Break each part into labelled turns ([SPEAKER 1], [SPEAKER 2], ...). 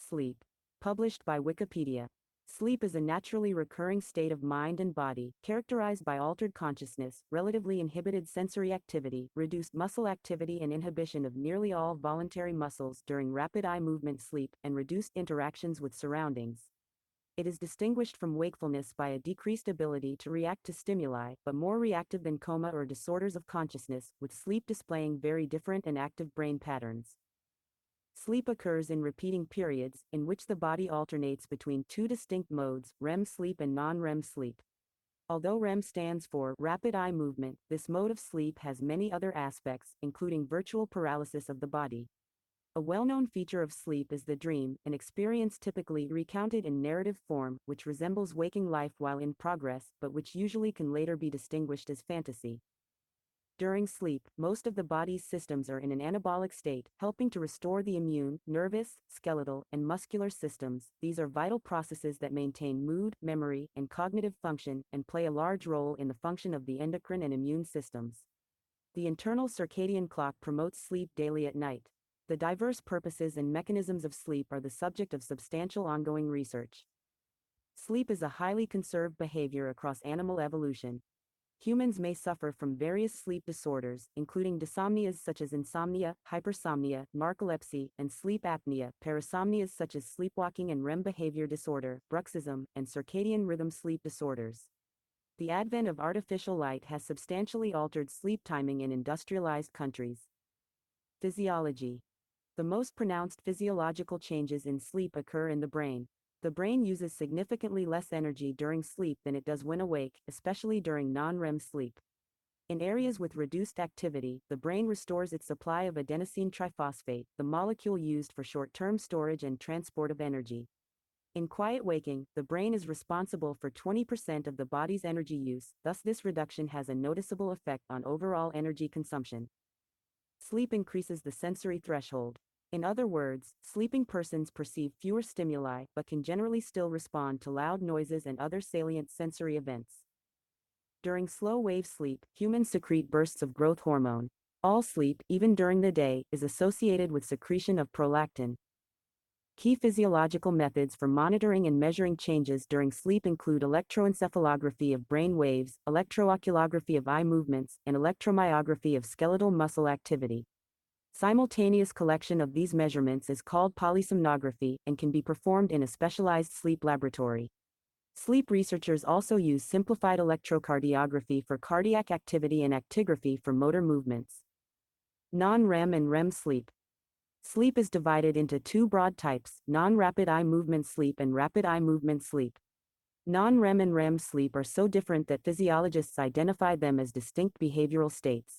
[SPEAKER 1] Sleep. Published by Wikipedia. Sleep is a naturally recurring state of mind and body, characterized by altered consciousness, relatively inhibited sensory activity, reduced muscle activity and inhibition of nearly all voluntary muscles during rapid eye movement sleep, and reduced interactions with surroundings. It is distinguished from wakefulness by a decreased ability to react to stimuli, but more reactive than coma or disorders of consciousness, with sleep displaying very different and active brain patterns. Sleep occurs in repeating periods, in which the body alternates between two distinct modes, REM sleep and non-REM sleep. Although REM stands for rapid eye movement, this mode of sleep has many other aspects, including virtual paralysis of the body. A well-known feature of sleep is the dream, an experience typically recounted in narrative form, which resembles waking life while in progress, but which usually can later be distinguished as fantasy. During sleep, most of the body's systems are in an anabolic state, helping to restore the immune, nervous, skeletal, and muscular systems. These are vital processes that maintain mood, memory, and cognitive function, and play a large role in the function of the endocrine and immune systems. The internal circadian clock promotes sleep daily at night. The diverse purposes and mechanisms of sleep are the subject of substantial ongoing research. Sleep is a highly conserved behavior across animal evolution. Humans may suffer from various sleep disorders, including dysomnias such as insomnia, hypersomnia, narcolepsy, and sleep apnea, parasomnias such as sleepwalking and REM behavior disorder, bruxism, and circadian rhythm sleep disorders. The advent of artificial light has substantially altered sleep timing in industrialized countries. Physiology. The most pronounced physiological changes in sleep occur in the brain. The brain uses significantly less energy during sleep than it does when awake, especially during non-REM sleep. In areas with reduced activity, the brain restores its supply of adenosine triphosphate, the molecule used for short-term storage and transport of energy. In quiet waking, the brain is responsible for 20% of the body's energy use, thus this reduction has a noticeable effect on overall energy consumption. Sleep increases the sensory threshold. In other words, sleeping persons perceive fewer stimuli but can generally still respond to loud noises and other salient sensory events. During slow-wave sleep, humans secrete bursts of growth hormone. All sleep, even during the day, is associated with secretion of prolactin. Key physiological methods for monitoring and measuring changes during sleep include electroencephalography of brain waves, electrooculography of eye movements, and electromyography of skeletal muscle activity. Simultaneous collection of these measurements is called polysomnography and can be performed in a specialized sleep laboratory. Sleep researchers also use simplified electrocardiography for cardiac activity and actigraphy for motor movements. Non-REM and REM sleep. Sleep is divided into two broad types, non-rapid eye movement sleep and rapid eye movement sleep. Non-REM and REM sleep are so different that physiologists identify them as distinct behavioral states.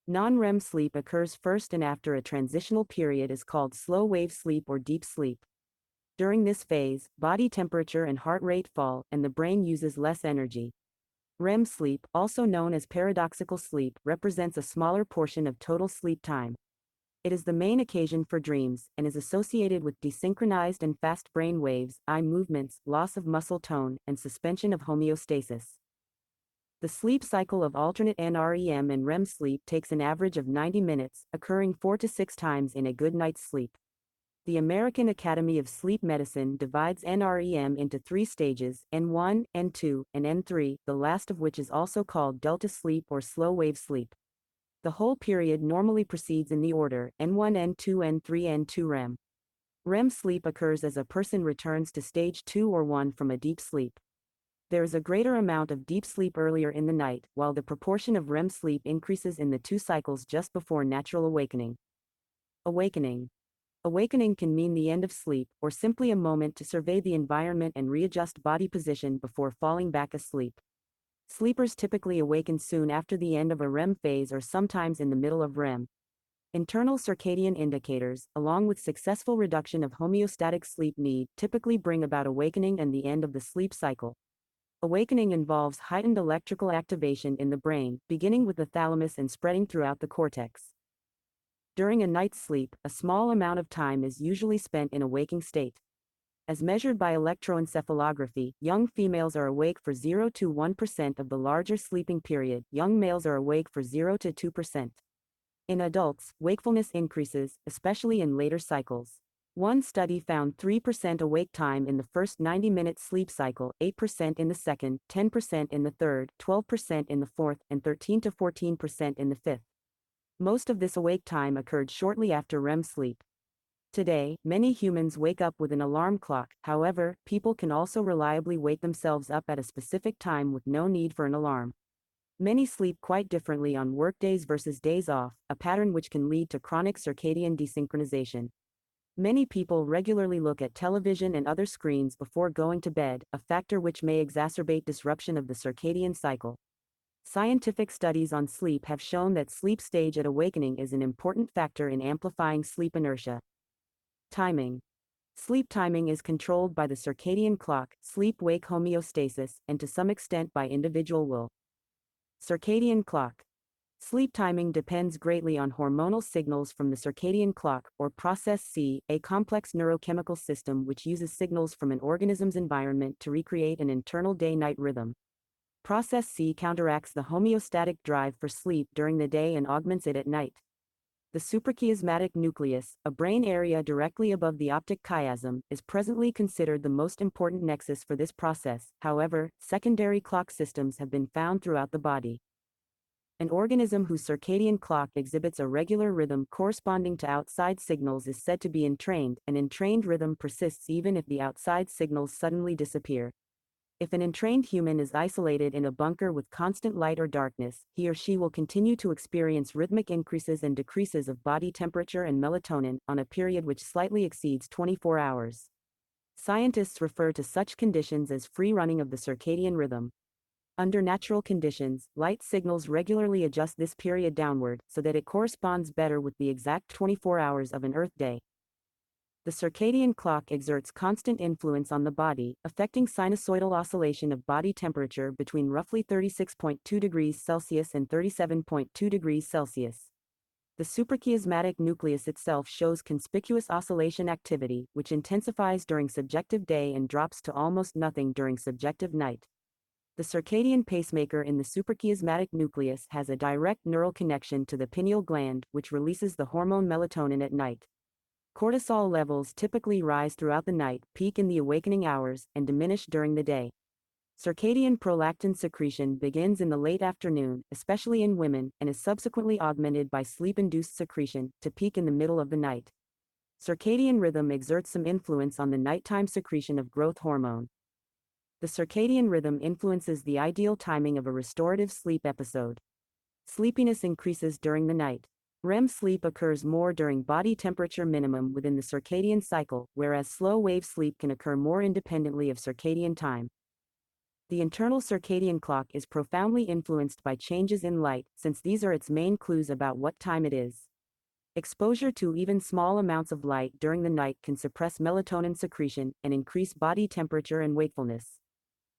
[SPEAKER 1] Non-REM sleep occurs first and after a transitional period is called slow-wave sleep or deep sleep. During this phase, body temperature and heart rate fall, and the brain uses less energy. REM sleep, also known as paradoxical sleep, represents a smaller portion of total sleep time. It is the main occasion for dreams, and is associated with desynchronized and fast brain waves, eye movements, loss of muscle tone, and suspension of homeostasis. The sleep cycle of alternate NREM and REM sleep takes an average of 90 minutes, occurring 4 to 6 times in a good night's sleep. The American Academy of Sleep Medicine divides NREM into 3 stages, N1, N2, and N3, the last of which is also called delta sleep or slow-wave sleep. The whole period normally proceeds in the order, N1, N2, N3, N2 REM. REM sleep occurs as a person returns to stage 2 or 1 from a deep sleep. There is a greater amount of deep sleep earlier in the night, while the proportion of REM sleep increases in the 2 cycles just before natural awakening. Awakening. Awakening can mean the end of sleep, or simply a moment to survey the environment and readjust body position before falling back asleep. Sleepers typically awaken soon after the end of a REM phase or sometimes in the middle of REM. Internal circadian indicators, along with successful reduction of homeostatic sleep need, typically bring about awakening and the end of the sleep cycle. Awakening involves heightened electrical activation in the brain, beginning with the thalamus and spreading throughout the cortex. During a night's sleep, a small amount of time is usually spent in a waking state. As measured by electroencephalography, young females are awake for 0 to 1% of the larger sleeping period, young males are awake for 0 to 2%. In adults, wakefulness increases, especially in later cycles. One study found 3% awake time in the first 90-minute sleep cycle, 8% in the second, 10% in the third, 12% in the fourth, and 13 to 14% in the fifth. Most of this awake time occurred shortly after REM sleep. Today, many humans wake up with an alarm clock. However, people can also reliably wake themselves up at a specific time with no need for an alarm. Many sleep quite differently on workdays versus days off, a pattern which can lead to chronic circadian desynchronization. Many people regularly look at television and other screens before going to bed, a factor which may exacerbate disruption of the circadian cycle. Scientific studies on sleep have shown that sleep stage at awakening is an important factor in amplifying sleep inertia. Timing. Sleep timing is controlled by the circadian clock, sleep-wake homeostasis, and to some extent by individual will. Circadian clock. Sleep timing depends greatly on hormonal signals from the circadian clock, or process C, a complex neurochemical system which uses signals from an organism's environment to recreate an internal day-night rhythm. Process C counteracts the homeostatic drive for sleep during the day and augments it at night. The suprachiasmatic nucleus, a brain area directly above the optic chiasm, is presently considered the most important nexus for this process. However, secondary clock systems have been found throughout the body. An organism whose circadian clock exhibits a regular rhythm corresponding to outside signals is said to be entrained. An entrained rhythm persists even if the outside signals suddenly disappear. If an entrained human is isolated in a bunker with constant light or darkness, he or she will continue to experience rhythmic increases and decreases of body temperature and melatonin on a period which slightly exceeds 24 hours. Scientists refer to such conditions as free running of the circadian rhythm. Under natural conditions, light signals regularly adjust this period downward so that it corresponds better with the exact 24 hours of an Earth day. The circadian clock exerts constant influence on the body, affecting sinusoidal oscillation of body temperature between roughly 36.2 degrees Celsius and 37.2 degrees Celsius. The suprachiasmatic nucleus itself shows conspicuous oscillation activity, which intensifies during subjective day and drops to almost nothing during subjective night. The circadian pacemaker in the suprachiasmatic nucleus has a direct neural connection to the pineal gland, which releases the hormone melatonin at night. Cortisol levels typically rise throughout the night, peak in the awakening hours, and diminish during the day. Circadian prolactin secretion begins in the late afternoon, especially in women, and is subsequently augmented by sleep-induced secretion, to peak in the middle of the night. Circadian rhythm exerts some influence on the nighttime secretion of growth hormone. The circadian rhythm influences the ideal timing of a restorative sleep episode. Sleepiness increases during the night. REM sleep occurs more during body temperature minimum within the circadian cycle, whereas slow-wave sleep can occur more independently of circadian time. The internal circadian clock is profoundly influenced by changes in light, since these are its main clues about what time it is. Exposure to even small amounts of light during the night can suppress melatonin secretion and increase body temperature and wakefulness.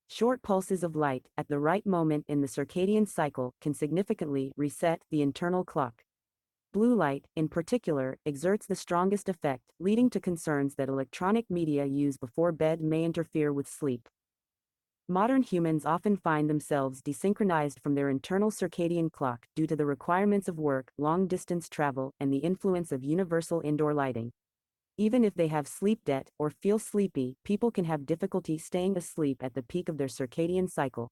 [SPEAKER 1] Short pulses of light, at the right moment in the circadian cycle, can significantly reset the internal clock. Blue light, in particular, exerts the strongest effect, leading to concerns that electronic media used before bed may interfere with sleep. Modern humans often find themselves desynchronized from their internal circadian clock due to the requirements of work, long-distance travel, and the influence of universal indoor lighting. Even if they have sleep debt or feel sleepy, people can have difficulty staying asleep at the peak of their circadian cycle.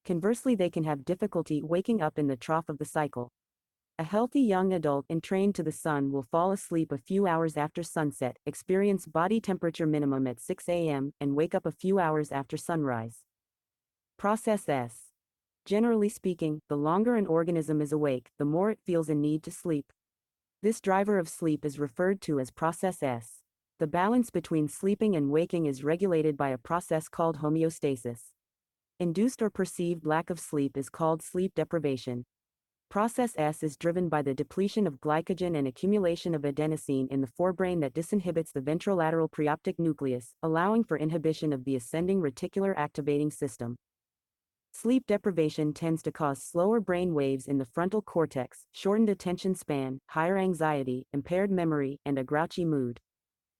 [SPEAKER 1] Conversely, they can have difficulty waking up in the trough of the cycle. A healthy young adult entrained to the sun will fall asleep a few hours after sunset, experience body temperature minimum at 6 a.m., and wake up a few hours after sunrise. Process S. Generally speaking, the longer an organism is awake, the more it feels a need to sleep. This driver of sleep is referred to as process S. The balance between sleeping and waking is regulated by a process called homeostasis. Induced or perceived lack of sleep is called sleep deprivation. Process S is driven by the depletion of glycogen and accumulation of adenosine in the forebrain that disinhibits the ventrolateral preoptic nucleus, allowing for inhibition of the ascending reticular activating system. Sleep deprivation tends to cause slower brain waves in the frontal cortex, shortened attention span, higher anxiety, impaired memory, and a grouchy mood.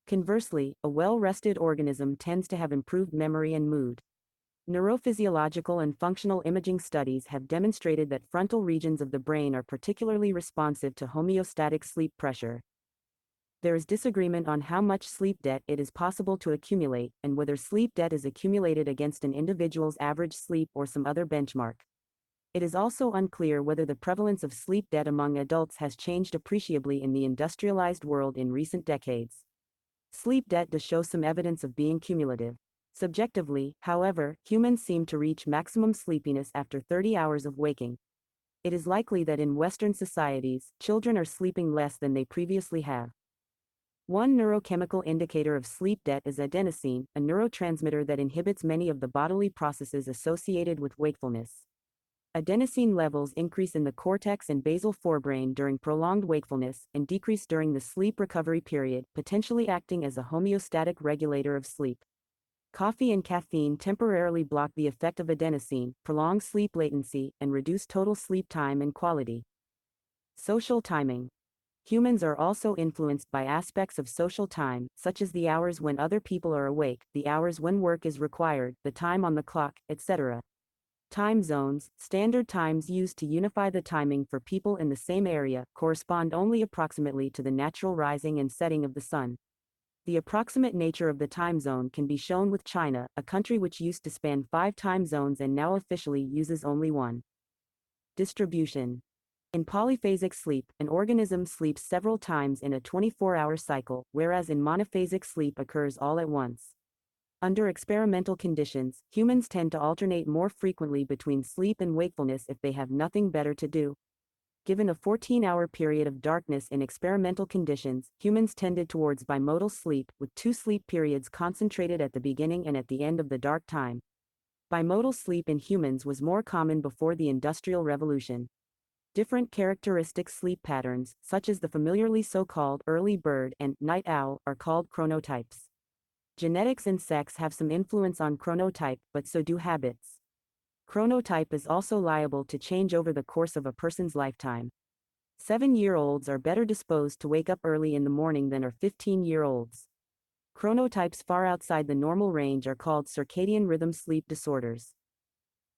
[SPEAKER 1] Conversely, a well-rested organism tends to have improved memory and mood. Neurophysiological and functional imaging studies have demonstrated that frontal regions of the brain are particularly responsive to homeostatic sleep pressure. There is disagreement on how much sleep debt it is possible to accumulate, and whether sleep debt is accumulated against an individual's average sleep or some other benchmark. It is also unclear whether the prevalence of sleep debt among adults has changed appreciably in the industrialized world in recent decades. Sleep debt does show some evidence of being cumulative. Subjectively, however, humans seem to reach maximum sleepiness after 30 hours of waking. It is likely that in Western societies, children are sleeping less than they previously have. One neurochemical indicator of sleep debt is adenosine, a neurotransmitter that inhibits many of the bodily processes associated with wakefulness. Adenosine levels increase in the cortex and basal forebrain during prolonged wakefulness and decrease during the sleep recovery period, potentially acting as a homeostatic regulator of sleep. Coffee and caffeine temporarily block the effect of adenosine, prolong sleep latency, and reduce total sleep time and quality. Social timing. Humans are also influenced by aspects of social time, such as the hours when other people are awake, the hours when work is required, the time on the clock, etc. Time zones, standard times used to unify the timing for people in the same area, correspond only approximately to the natural rising and setting of the sun. The approximate nature of the time zone can be shown with China, a country which used to span 5 time zones and now officially uses only one. Distribution. In polyphasic sleep, an organism sleeps several times in a 24-hour cycle, whereas in monophasic sleep occurs all at once. Under experimental conditions, humans tend to alternate more frequently between sleep and wakefulness if they have nothing better to do. Given a 14-hour period of darkness in experimental conditions, humans tended towards bimodal sleep, with 2 sleep periods concentrated at the beginning and at the end of the dark time. Bimodal sleep in humans was more common before the Industrial Revolution. Different characteristic sleep patterns, such as the familiarly so-called early bird and night owl, are called chronotypes. Genetics and sex have some influence on chronotype, but so do habits. Chronotype is also liable to change over the course of a person's lifetime. 7-year-olds are better disposed to wake up early in the morning than are 15-year-olds. Chronotypes far outside the normal range are called circadian rhythm sleep disorders.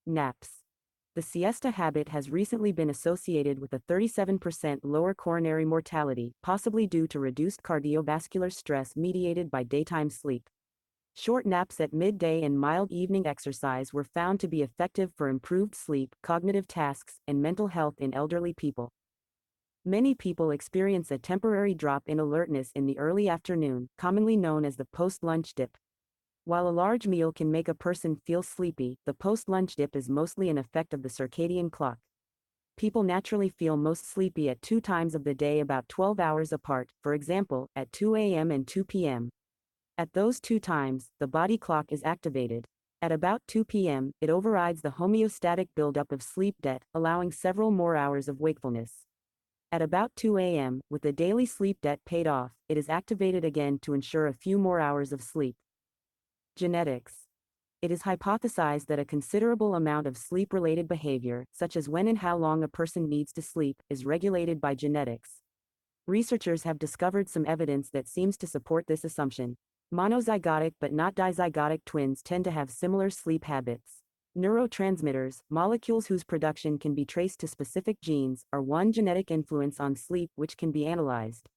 [SPEAKER 1] Naps. The siesta habit has recently been associated with a 37% lower coronary mortality, possibly due to reduced cardiovascular stress mediated by daytime sleep. Short naps at midday and mild evening exercise were found to be effective for improved sleep, cognitive tasks, and mental health in elderly people. Many people experience a temporary drop in alertness in the early afternoon, commonly known as the post-lunch dip. While a large meal can make a person feel sleepy, the post-lunch dip is mostly an effect of the circadian clock. People naturally feel most sleepy at 2 times of the day about 12 hours apart, for example, at 2 a.m. and 2 p.m. At those 2 times, the body clock is activated. At about 2 p.m., it overrides the homeostatic buildup of sleep debt, allowing several more hours of wakefulness. At about 2 a.m., with the daily sleep debt paid off, it is activated again to ensure a few more hours of sleep. Genetics. It is hypothesized that a considerable amount of sleep-related behavior, such as when and how long a person needs to sleep, is regulated by genetics. Researchers have discovered some evidence that seems to support this assumption. Monozygotic but not dizygotic twins tend to have similar sleep habits. Neurotransmitters, molecules whose production can be traced to specific genes, are one genetic influence on sleep which can be analyzed.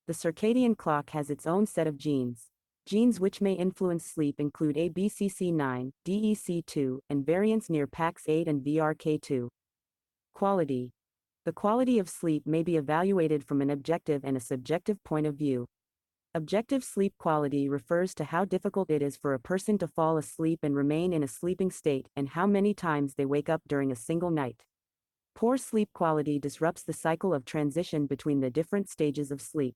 [SPEAKER 1] The circadian clock has its own set of genes. Genes which may influence sleep include ABCC9, DEC2, and variants near PAX8 and VRK2. Quality. The quality of sleep may be evaluated from an objective and a subjective point of view. Objective sleep quality refers to how difficult it is for a person to fall asleep and remain in a sleeping state, and how many times they wake up during a single night. Poor sleep quality disrupts the cycle of transition between the different stages of sleep.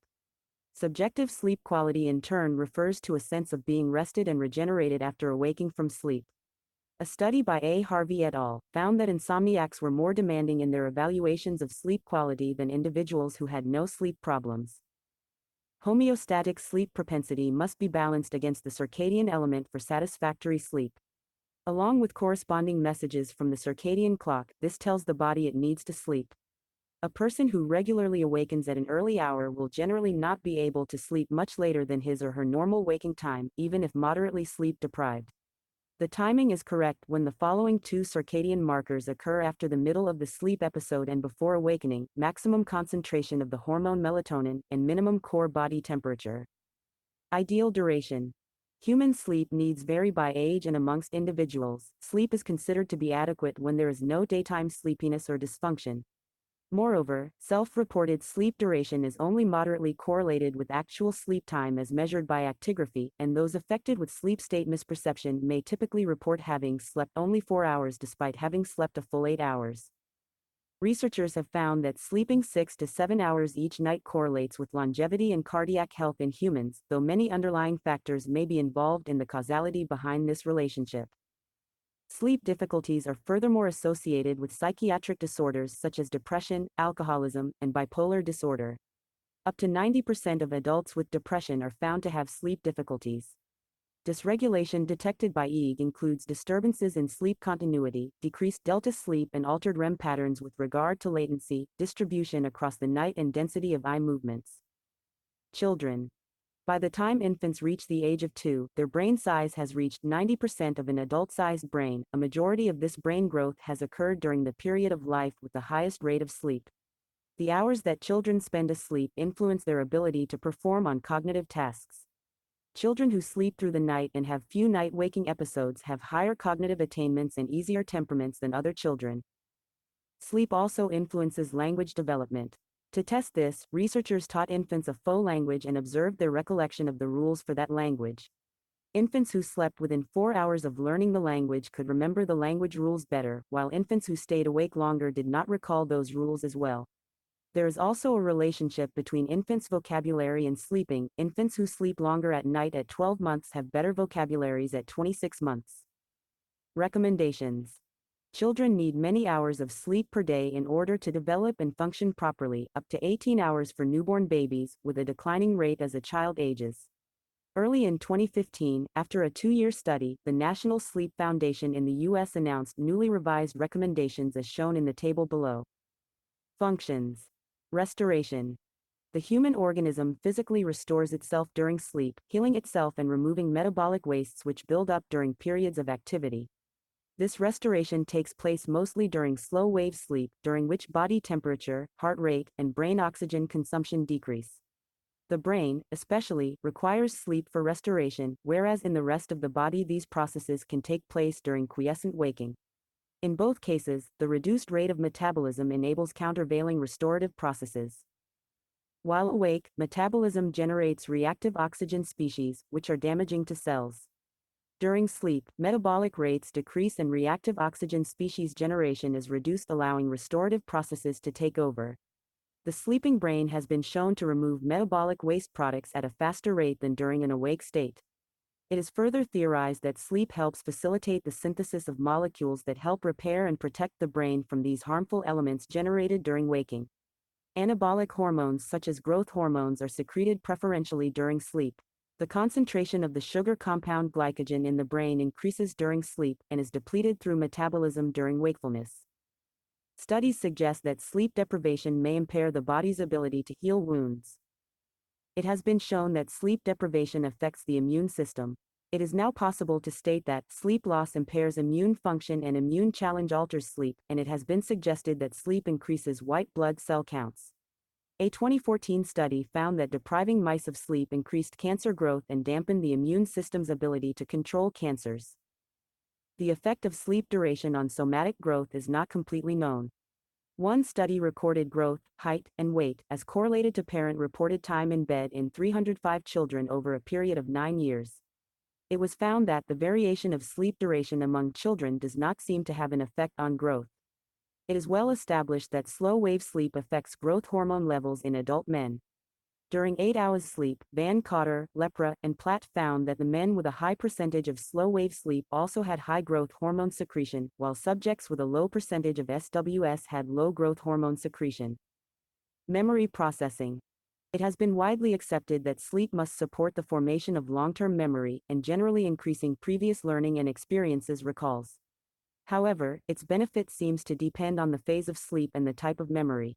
[SPEAKER 1] Subjective sleep quality in turn refers to a sense of being rested and regenerated after awaking from sleep. A study by A. Harvey et al. Found that insomniacs were more demanding in their evaluations of sleep quality than individuals who had no sleep problems. Homeostatic sleep propensity must be balanced against the circadian element for satisfactory sleep. Along with corresponding messages from the circadian clock, this tells the body it needs to sleep. A person who regularly awakens at an early hour will generally not be able to sleep much later than his or her normal waking time, even if moderately sleep deprived. The timing is correct when the following two circadian markers occur after the middle of the sleep episode and before awakening: maximum concentration of the hormone melatonin and minimum core body temperature. Ideal duration. Human sleep needs vary by age and amongst individuals. Sleep is considered to be adequate when there is no daytime sleepiness or dysfunction. Moreover, self-reported sleep duration is only moderately correlated with actual sleep time as measured by actigraphy, and those affected with sleep state misperception may typically report having slept only 4 hours despite having slept a full 8 hours. Researchers have found that sleeping 6 to 7 hours each night correlates with longevity and cardiac health in humans, though many underlying factors may be involved in the causality behind this relationship. Sleep difficulties are furthermore associated with psychiatric disorders such as depression, alcoholism, and bipolar disorder. Up to 90% of adults with depression are found to have sleep difficulties. Dysregulation detected by EEG includes disturbances in sleep continuity, decreased delta sleep, and altered REM patterns with regard to latency, distribution across the night, and density of eye movements. Children. By the time infants reach the age of 2, their brain size has reached 90% of an adult-sized brain. A majority of this brain growth has occurred during the period of life with the highest rate of sleep. The hours that children spend asleep influence their ability to perform on cognitive tasks. Children who sleep through the night and have few night waking episodes have higher cognitive attainments and easier temperaments than other children. Sleep also influences language development. To test this, researchers taught infants a faux language and observed their recollection of the rules for that language. Infants who slept within 4 hours of learning the language could remember the language rules better, while infants who stayed awake longer did not recall those rules as well. There is also a relationship between infants' vocabulary and sleeping. Infants who sleep longer at night at 12 months have better vocabularies at 26 months. Recommendations. Children need many hours of sleep per day in order to develop and function properly, up to 18 hours for newborn babies, with a declining rate as a child ages. Early in 2015, after a 2-year study, the National Sleep Foundation in the U.S. announced newly revised recommendations as shown in the table below. Functions. Restoration. The human organism physically restores itself during sleep, healing itself and removing metabolic wastes which build up during periods of activity. This restoration takes place mostly during slow-wave sleep, during which body temperature, heart rate, and brain oxygen consumption decrease. The brain, especially, requires sleep for restoration, whereas in the rest of the body these processes can take place during quiescent waking. In both cases, the reduced rate of metabolism enables countervailing restorative processes. While awake, metabolism generates reactive oxygen species, which are damaging to cells. During sleep, metabolic rates decrease and reactive oxygen species generation is reduced, allowing restorative processes to take over. The sleeping brain has been shown to remove metabolic waste products at a faster rate than during an awake state. It is further theorized that sleep helps facilitate the synthesis of molecules that help repair and protect the brain from these harmful elements generated during waking. Anabolic hormones such as growth hormones are secreted preferentially during sleep. The concentration of the sugar compound glycogen in the brain increases during sleep and is depleted through metabolism during wakefulness. Studies suggest that sleep deprivation may impair the body's ability to heal wounds. It has been shown that sleep deprivation affects the immune system. It is now possible to state that sleep loss impairs immune function and immune challenge alters sleep, and it has been suggested that sleep increases white blood cell counts. A 2014 study found that depriving mice of sleep increased cancer growth and dampened the immune system's ability to control cancers. The effect of sleep duration on somatic growth is not completely known. One study recorded growth, height, and weight as correlated to parent-reported time in bed in 305 children over a period of 9 years. It was found that the variation of sleep duration among children does not seem to have an effect on growth. It is well established that slow-wave sleep affects growth hormone levels in adult men. During 8 hours sleep, Van Cotter, Lepra, and Platt found that the men with a high percentage of slow-wave sleep also had high growth hormone secretion, while subjects with a low percentage of SWS had low growth hormone secretion. Memory processing. It has been widely accepted that sleep must support the formation of long-term memory and generally increasing previous learning and experiences recalls. However, its benefit seems to depend on the phase of sleep and the type of memory.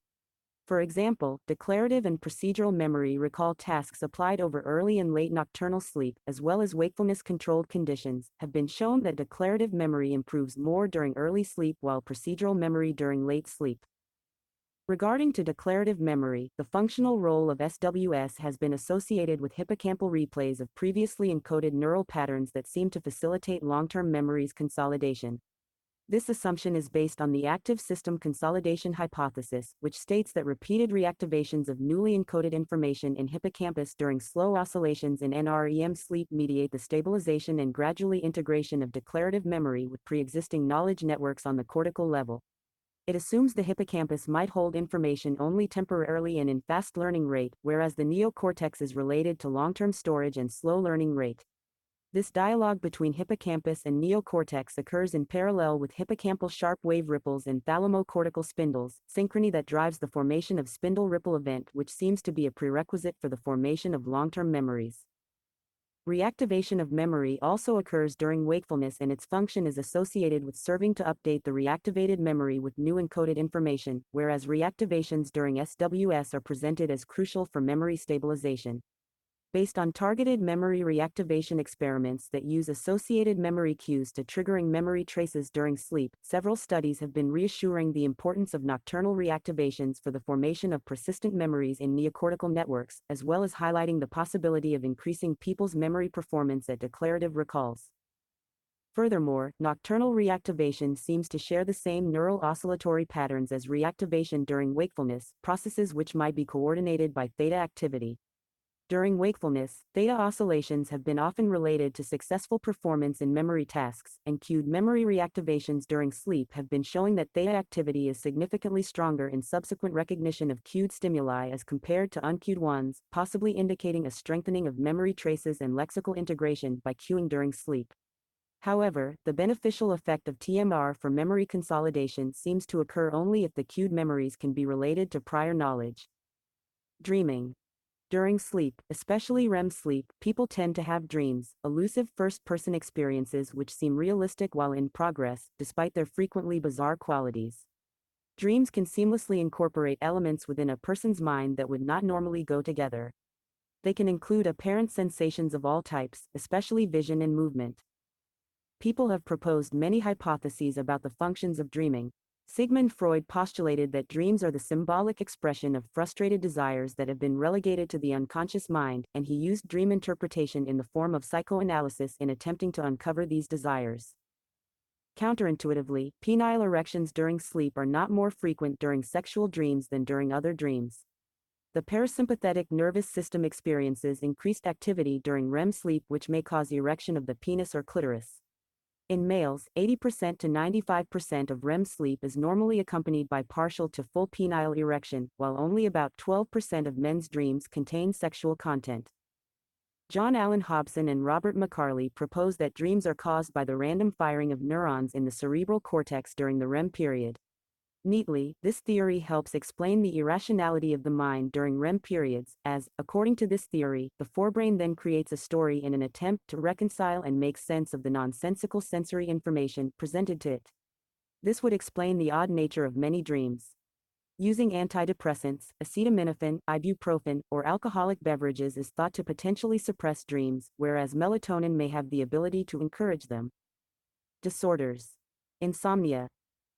[SPEAKER 1] For example, declarative and procedural memory recall tasks applied over early and late nocturnal sleep, as well as wakefulness-controlled conditions, have been shown that declarative memory improves more during early sleep while procedural memory during late sleep. Regarding to declarative memory, the functional role of SWS has been associated with hippocampal replays of previously encoded neural patterns that seem to facilitate long-term memory's consolidation. This assumption is based on the active system consolidation hypothesis, which states that repeated reactivations of newly encoded information in hippocampus during slow oscillations in NREM sleep mediate the stabilization and gradually integration of declarative memory with pre-existing knowledge networks on the cortical level. It assumes the hippocampus might hold information only temporarily and in fast learning rate, whereas the neocortex is related to long-term storage and slow learning rate. This dialogue between hippocampus and neocortex occurs in parallel with hippocampal sharp wave ripples and thalamocortical spindles, synchrony that drives the formation of spindle ripple event, which seems to be a prerequisite for the formation of long-term memories. Reactivation of memory also occurs during wakefulness, and its function is associated with serving to update the reactivated memory with new encoded information, whereas reactivations during SWS are presented as crucial for memory stabilization. Based on targeted memory reactivation experiments that use associated memory cues to triggering memory traces during sleep, several studies have been reassuring the importance of nocturnal reactivations for the formation of persistent memories in neocortical networks, as well as highlighting the possibility of increasing people's memory performance at declarative recalls. Furthermore, nocturnal reactivation seems to share the same neural oscillatory patterns as reactivation during wakefulness, processes which might be coordinated by theta activity. During wakefulness, theta oscillations have been often related to successful performance in memory tasks, and cued memory reactivations during sleep have been showing that theta activity is significantly stronger in subsequent recognition of cued stimuli as compared to uncued ones, possibly indicating a strengthening of memory traces and lexical integration by cueing during sleep. However, the beneficial effect of TMR for memory consolidation seems to occur only if the cued memories can be related to prior knowledge. Dreaming. During sleep, especially REM sleep, people tend to have dreams, elusive first-person experiences which seem realistic while in progress, despite their frequently bizarre qualities. Dreams can seamlessly incorporate elements within a person's mind that would not normally go together. They can include apparent sensations of all types, especially vision and movement. People have proposed many hypotheses about the functions of dreaming. Sigmund Freud postulated that dreams are the symbolic expression of frustrated desires that have been relegated to the unconscious mind, and he used dream interpretation in the form of psychoanalysis in attempting to uncover these desires. Counterintuitively, penile erections during sleep are not more frequent during sexual dreams than during other dreams. The parasympathetic nervous system experiences increased activity during REM sleep, which may cause erection of the penis or clitoris. In males, 80% to 95% of REM sleep is normally accompanied by partial to full penile erection, while only about 12% of men's dreams contain sexual content. John Allen Hobson and Robert McCarley propose that dreams are caused by the random firing of neurons in the cerebral cortex during the REM period. Neatly, this theory helps explain the irrationality of the mind during REM periods, as, according to this theory, the forebrain then creates a story in an attempt to reconcile and make sense of the nonsensical sensory information presented to it. This would explain the odd nature of many dreams. Using antidepressants, acetaminophen, ibuprofen, or alcoholic beverages is thought to potentially suppress dreams, whereas melatonin may have the ability to encourage them. Disorders. Insomnia.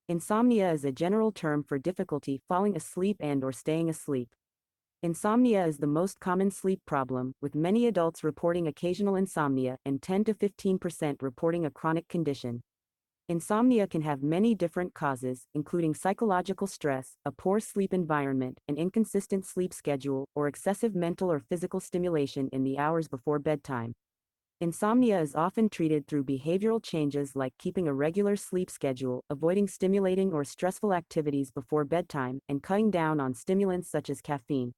[SPEAKER 1] Insomnia is a general term for difficulty falling asleep and/or staying asleep. Insomnia is the most common sleep problem, with many adults reporting occasional insomnia and 10 to 15% reporting a chronic condition. Insomnia can have many different causes, including psychological stress, a poor sleep environment, an inconsistent sleep schedule, or excessive mental or physical stimulation in the hours before bedtime. Insomnia is often treated through behavioral changes like keeping a regular sleep schedule, avoiding stimulating or stressful activities before bedtime, and cutting down on stimulants such as caffeine.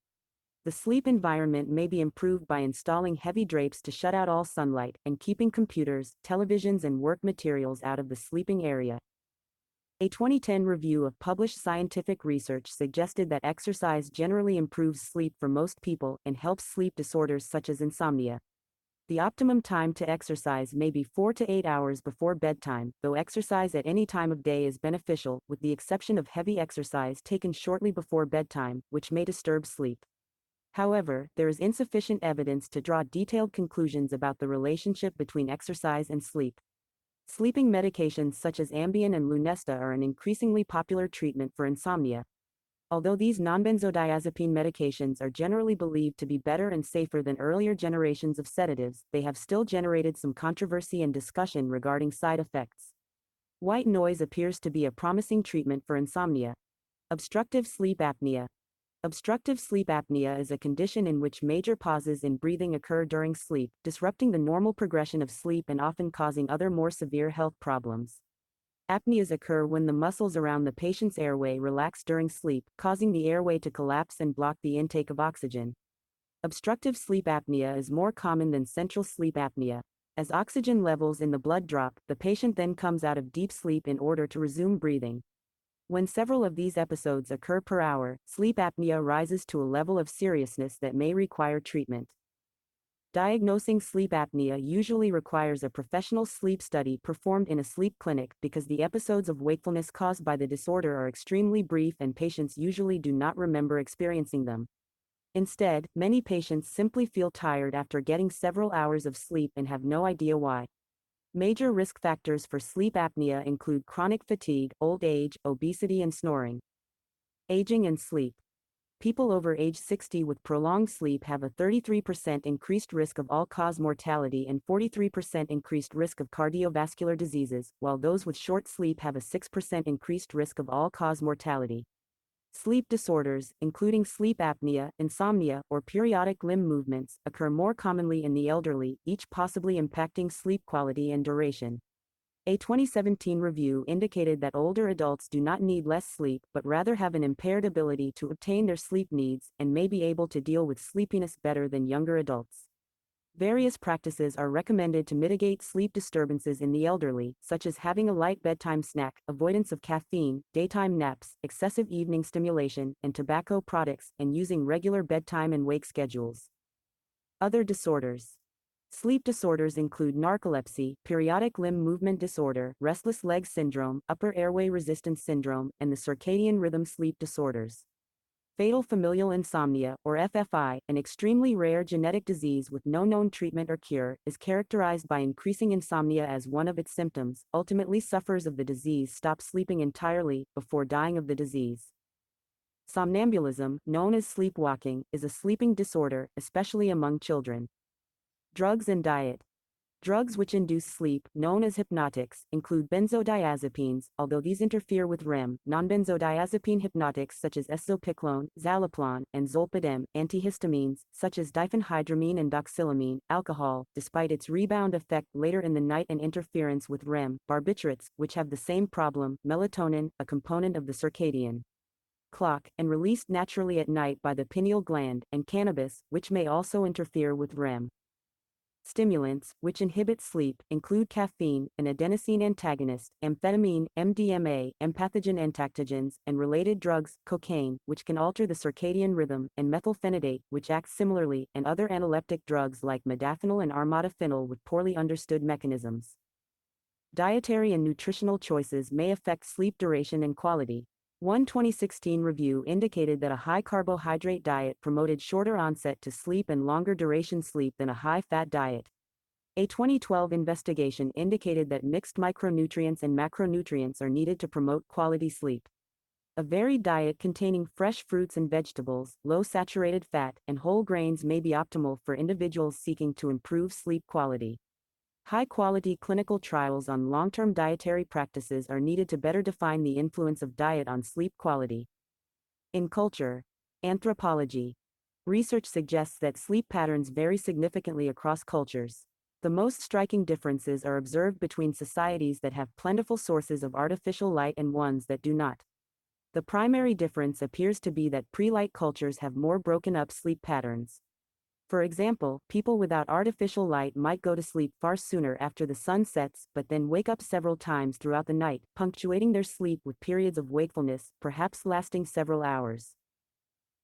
[SPEAKER 1] The sleep environment may be improved by installing heavy drapes to shut out all sunlight, and keeping computers, televisions, and work materials out of the sleeping area. A 2010 review of published scientific research suggested that exercise generally improves sleep for most people and helps sleep disorders such as insomnia. The optimum time to exercise may be 4 to 8 hours before bedtime, though exercise at any time of day is beneficial, with the exception of heavy exercise taken shortly before bedtime, which may disturb sleep. However, there is insufficient evidence to draw detailed conclusions about the relationship between exercise and sleep. Sleeping medications such as Ambien and Lunesta are an increasingly popular treatment for insomnia. Although these non-benzodiazepine medications are generally believed to be better and safer than earlier generations of sedatives, they have still generated some controversy and discussion regarding side effects. White noise appears to be a promising treatment for insomnia. Obstructive sleep apnea. Obstructive sleep apnea is a condition in which major pauses in breathing occur during sleep, disrupting the normal progression of sleep and often causing other more severe health problems. Apneas occur when the muscles around the patient's airway relax during sleep, causing the airway to collapse and block the intake of oxygen. Obstructive sleep apnea is more common than central sleep apnea. As oxygen levels in the blood drop, the patient then comes out of deep sleep in order to resume breathing. When several of these episodes occur per hour, sleep apnea rises to a level of seriousness that may require treatment. Diagnosing sleep apnea usually requires a professional sleep study performed in a sleep clinic because the episodes of wakefulness caused by the disorder are extremely brief and patients usually do not remember experiencing them. Instead, many patients simply feel tired after getting several hours of sleep and have no idea why. Major risk factors for sleep apnea include chronic fatigue, old age, obesity, and snoring. Aging and sleep. People over age 60 with prolonged sleep have a 33% increased risk of all-cause mortality and 43% increased risk of cardiovascular diseases, while those with short sleep have a 6% increased risk of all-cause mortality. Sleep disorders, including sleep apnea, insomnia, or periodic limb movements, occur more commonly in the elderly, each possibly impacting sleep quality and duration. A 2017 review indicated that older adults do not need less sleep but rather have an impaired ability to obtain their sleep needs and may be able to deal with sleepiness better than younger adults. Various practices are recommended to mitigate sleep disturbances in the elderly, such as having a light bedtime snack, avoidance of caffeine, daytime naps, excessive evening stimulation, and tobacco products, and using regular bedtime and wake schedules. Other disorders. Sleep disorders include narcolepsy, periodic limb movement disorder, restless leg syndrome, upper airway resistance syndrome, and the circadian rhythm sleep disorders. Fatal familial insomnia, or FFI, an extremely rare genetic disease with no known treatment or cure, is characterized by increasing insomnia as one of its symptoms. Ultimately, sufferers of the disease stop sleeping entirely before dying of the disease. Somnambulism, known as sleepwalking, is a sleeping disorder, especially among children. Drugs and diet. Drugs which induce sleep, known as hypnotics, include benzodiazepines, although these interfere with REM, non-benzodiazepine hypnotics such as esopiclone, zaloplan, and zolpidem, antihistamines, such as diphenhydramine and doxylamine, alcohol, despite its rebound effect later in the night and interference with REM, barbiturates, which have the same problem, melatonin, a component of the circadian clock, and released naturally at night by the pineal gland, and cannabis, which may also interfere with REM. Stimulants, which inhibit sleep, include caffeine, an adenosine antagonist, amphetamine, MDMA, empathogen entactogens, and related drugs, cocaine, which can alter the circadian rhythm, and methylphenidate, which acts similarly, and other anoleptic drugs like modafinil and armodafinil with poorly understood mechanisms. Dietary and nutritional choices may affect sleep duration and quality. One 2016 review indicated that a high-carbohydrate diet promoted shorter onset to sleep and longer duration sleep than a high-fat diet. A 2012 investigation indicated that mixed micronutrients and macronutrients are needed to promote quality sleep. A varied diet containing fresh fruits and vegetables, low saturated fat, and whole grains may be optimal for individuals seeking to improve sleep quality. High-quality clinical trials on long-term dietary practices are needed to better define the influence of diet on sleep quality. In culture, anthropology, research suggests that sleep patterns vary significantly across cultures. The most striking differences are observed between societies that have plentiful sources of artificial light and ones that do not. The primary difference appears to be that pre-light cultures have more broken-up sleep patterns. For example, people without artificial light might go to sleep far sooner after the sun sets, but then wake up several times throughout the night, punctuating their sleep with periods of wakefulness, perhaps lasting several hours.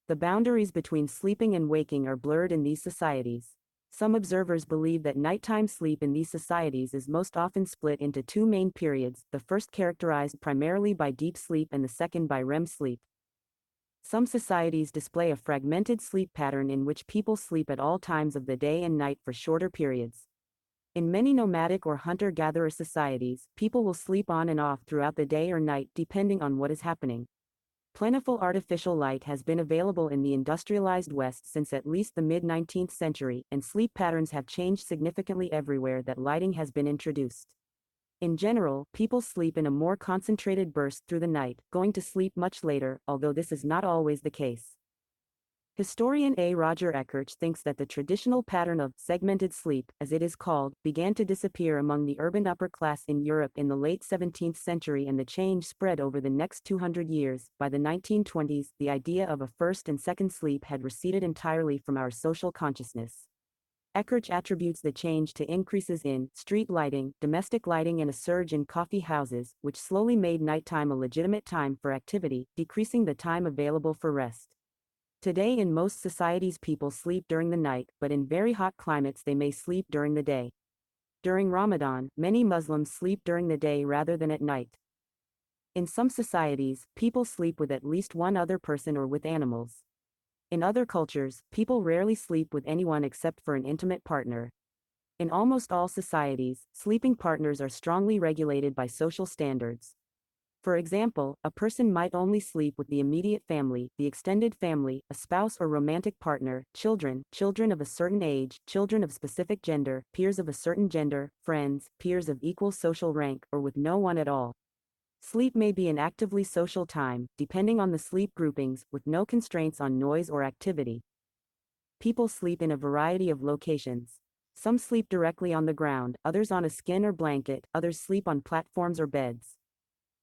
[SPEAKER 1] The boundaries between sleeping and waking are blurred in these societies. Some observers believe that nighttime sleep in these societies is most often split into two main periods, the first characterized primarily by deep sleep and the second by REM sleep. Some societies display a fragmented sleep pattern in which people sleep at all times of the day and night for shorter periods. In many nomadic or hunter-gatherer societies, people will sleep on and off throughout the day or night depending on what is happening. Plentiful artificial light has been available in the industrialized West since at least the mid-19th century, and sleep patterns have changed significantly everywhere that lighting has been introduced. In general, people sleep in a more concentrated burst through the night, going to sleep much later, although this is not always the case. Historian A. Roger Eckarch thinks that the traditional pattern of segmented sleep, as it is called, began to disappear among the urban upper class in Europe in the late 17th century, and the change spread over the next 200 years. By the 1920s, the idea of a first and second sleep had receded entirely from our social consciousness. Eckarch attributes the change to increases in street lighting, domestic lighting, and a surge in coffee houses, which slowly made nighttime a legitimate time for activity, decreasing the time available for rest. Today in most societies people sleep during the night, but in very hot climates they may sleep during the day. During Ramadan, many Muslims sleep during the day rather than at night. In some societies, people sleep with at least one other person or with animals. In other cultures, people rarely sleep with anyone except for an intimate partner. In almost all societies, sleeping partners are strongly regulated by social standards. For example, a person might only sleep with the immediate family, the extended family, a spouse or romantic partner, children, children of a certain age, children of specific gender, peers of a certain gender, friends, peers of equal social rank, or with no one at all. Sleep may be an actively social time, depending on the sleep groupings, with no constraints on noise or activity. People sleep in a variety of locations. Some sleep directly on the ground, others on a skin or blanket, others sleep on platforms or beds.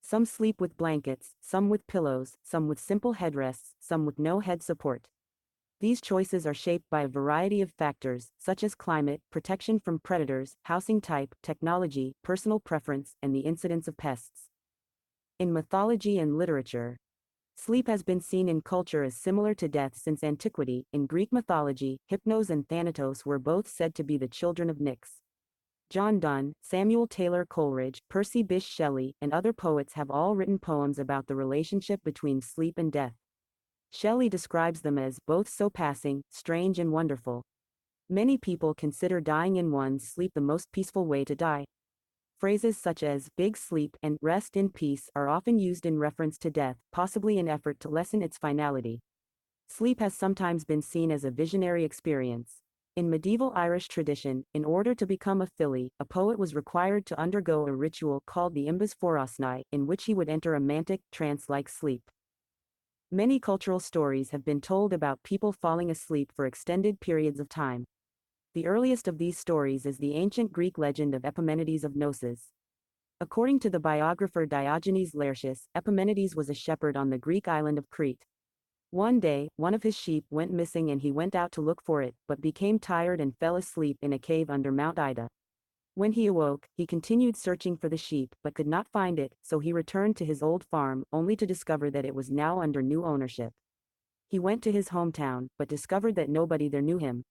[SPEAKER 1] Some sleep with blankets, some with pillows, some with simple headrests, some with no head support. These choices are shaped by a variety of factors, such as climate, protection from predators, housing type, technology, personal preference, and the incidence of pests. In mythology and literature, sleep has been seen in culture as similar to death since antiquity. In Greek mythology, Hypnos and Thanatos were both said to be the children of Nyx. John Donne, Samuel Taylor Coleridge, Percy Bysshe Shelley, and other poets have all written poems about the relationship between sleep and death. Shelley describes them as both so passing, strange and wonderful. Many people consider dying in one's sleep the most peaceful way to die. Phrases such as big sleep and rest in peace are often used in reference to death, possibly in effort to lessen its finality. Sleep has sometimes been seen as a visionary experience. In medieval Irish tradition, in order to become a filly, a poet was required to undergo a ritual called the Imbas Forosnai, in which he would enter a mantic, trance-like sleep. Many cultural stories have been told about people falling asleep for extended periods of time. The earliest of these stories is the ancient Greek legend of Epimenides of Knossos. According to the biographer Diogenes Laertius, Epimenides was a shepherd on the Greek island of Crete. One day, one of his sheep went missing and he went out to look for it, but became tired and fell asleep in a cave under Mount Ida. When he awoke, he continued searching for the sheep, but could not find it, so he returned to his old farm, only to discover that it was now under new ownership. He went to his hometown, but discovered that nobody there knew him.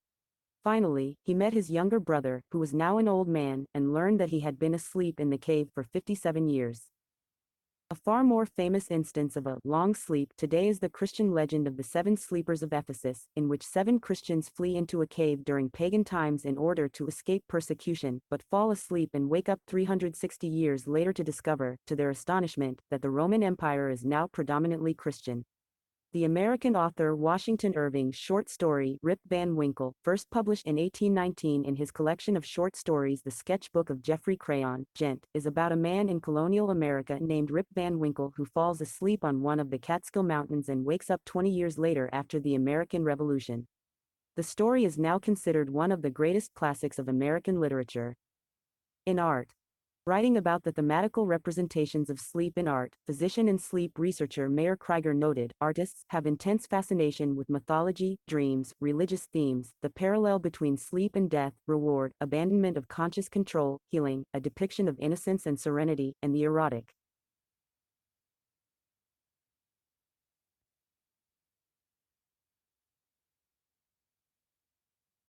[SPEAKER 1] Finally, he met his younger brother, who was now an old man, and learned that he had been asleep in the cave for 57 years. A far more famous instance of a long sleep today is the Christian legend of the seven sleepers of Ephesus, in which 7 Christians flee into a cave during pagan times in order to escape persecution, but fall asleep and wake up 360 years later to discover, to their astonishment, that the Roman Empire is now predominantly Christian. The American author Washington Irving's short story Rip Van Winkle, first published in 1819 in his collection of short stories The Sketchbook of Geoffrey Crayon, Gent, is about a man in colonial America named Rip Van Winkle who falls asleep on one of the Catskill Mountains and wakes up 20 years later after the American Revolution. The story is now considered one of the greatest classics of American literature. In art, writing about the thematical representations of sleep in art, physician and sleep researcher Mayer Krieger noted, artists have intense fascination with mythology, dreams, religious themes, the parallel between sleep and death, reward, abandonment of conscious control, healing, a depiction of innocence and serenity, and the erotic.